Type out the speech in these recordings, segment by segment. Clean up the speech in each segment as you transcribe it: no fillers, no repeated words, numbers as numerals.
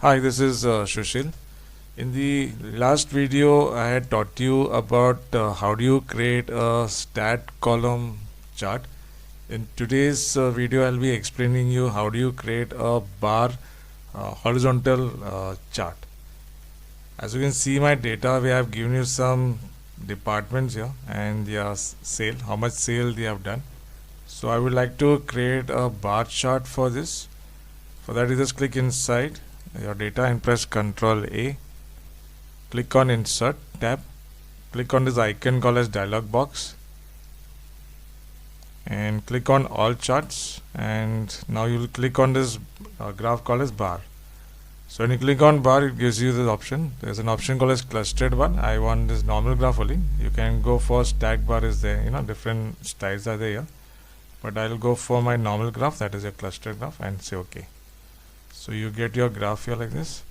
Hi, this is Shushil. In the last video, I had taught you about how do you create a stat column chart. In today's video, I'll be explaining you how do you create a bar horizontal chart. As you can see my data, we have given you some departments here and their sale, how much sale they have done. So I would like to create a bar chart for this. For that, you just click inside your data and press Ctrl A. Click on Insert tab. Click on this icon called as dialog box and click on all charts, and now you will click on this graph called as bar. So when you click on bar, it gives you this option. There's an option called as clustered bar. I want this normal graph only. You can go for stack bar is there, different styles are there, but I'll go for my normal graph, that is a clustered graph, and say OK. So you get your graph here like this.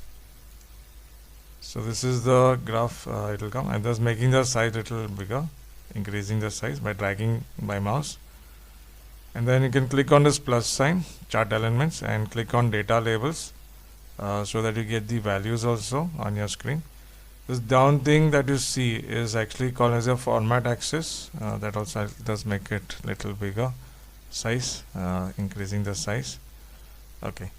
So this is the graph, it will come. I'm just making the size a little bigger, increasing the size by dragging my mouse. And then you can click on this plus sign, chart elements, and click on data labels so that you get the values also on your screen. This down thing that you see is actually called as a format axis. That also does make it little bigger size, increasing the size. Okay.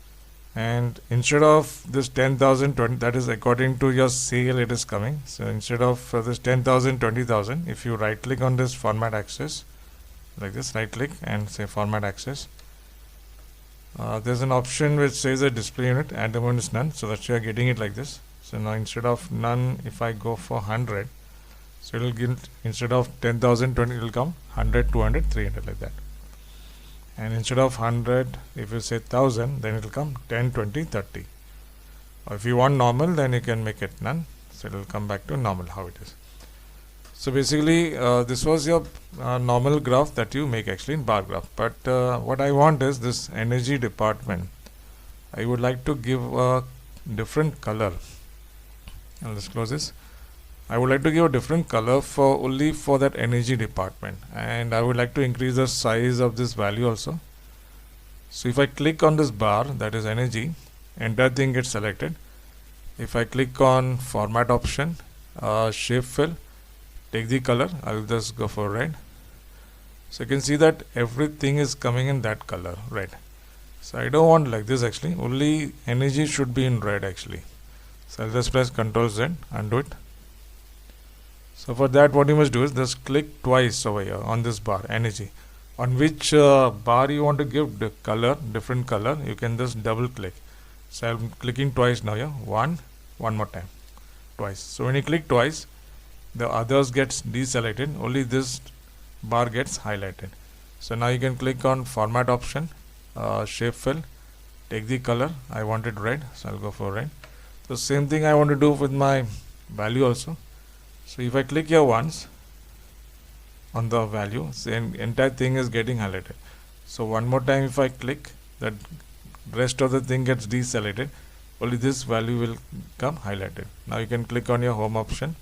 And instead of this 10,000, that is according to your sale it is coming. So instead of this 10,000, 20,000, if you right click on this format axis like this, right click and say format axis, there's an option which says a display unit. At the moment is none, so that you are getting it like this. So now instead of none, if I go for 100, so it will give, instead of 10,000, 20, it will come 100, 200, 300 like that. And instead of 100, if you say 1000, then it will come 10, 20, 30. Or if you want normal, then you can make it none. So it will come back to normal how it is. So basically, this was your normal graph that you make actually in bar graph. But what I want is this energy department. I would like to give a different color. I'll just close this. I would like to give a different color for only for that energy department, and I would like to increase the size of this value also. So if I click on this bar, that is energy, entire thing gets selected. If I click on format option, shape fill, take the color, I'll just go for red. So you can see that everything is coming in that color, red. So I don't want like this actually, only energy should be in red actually. So I'll just press Ctrl Z, undo it. So for that, what you must do is just click twice over here on this bar, energy. On which bar you want to give the color, different color, you can just double click. So I'm clicking twice now here, one more time, twice. So when you click twice, the others gets deselected, only this bar gets highlighted. So now you can click on format option, shape fill, take the color, I want it red, so I'll go for red. So same thing I want to do with my value also. So if I click here once on the value, the entire thing is getting highlighted. So one more time if I click, that rest of the thing gets deselected, only this value will come highlighted. Now you can click on your home option,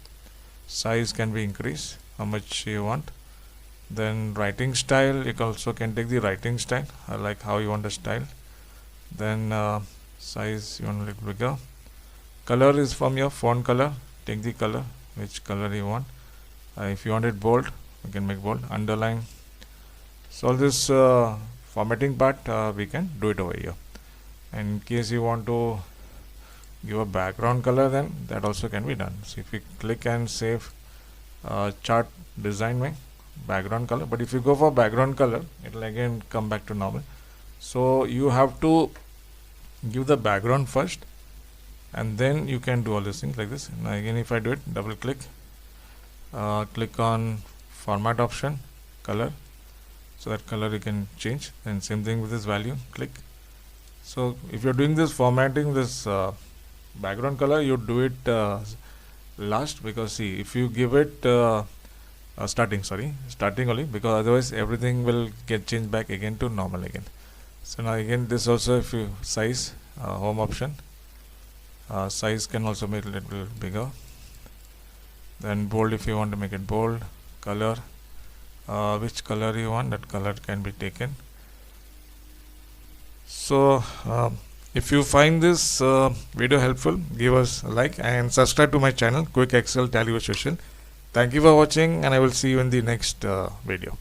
size can be increased, how much you want. Then writing style, you also can take the writing style, like how you want the style. Then size you want a little bigger. Color is from your font color, take the color, which color you want. If you want it bold, you can make bold, underline. So all this formatting part we can do it over here. And in case you want to give a background color, then that also can be done. So if you click and save chart design my background color, but if you go for background color, it will again come back to normal. So you have to give the background first, and then you can do all these things like this. Now again, if I do it, double click, click on format option, color, so that color you can change. Then same thing with this value, click. So if you're doing this formatting, this background color, you do it last, because see, if you give it starting only, because otherwise everything will get changed back again to normal again. So now again, this also, if you size, home option, size can also make it a little bigger. Then bold, if you want to make it bold. Color, which color you want, that color can be taken. So If you find this video helpful, give us a like and subscribe to my channel Quick Excel Tally Social. Thank you for watching, and I will see you in the next video.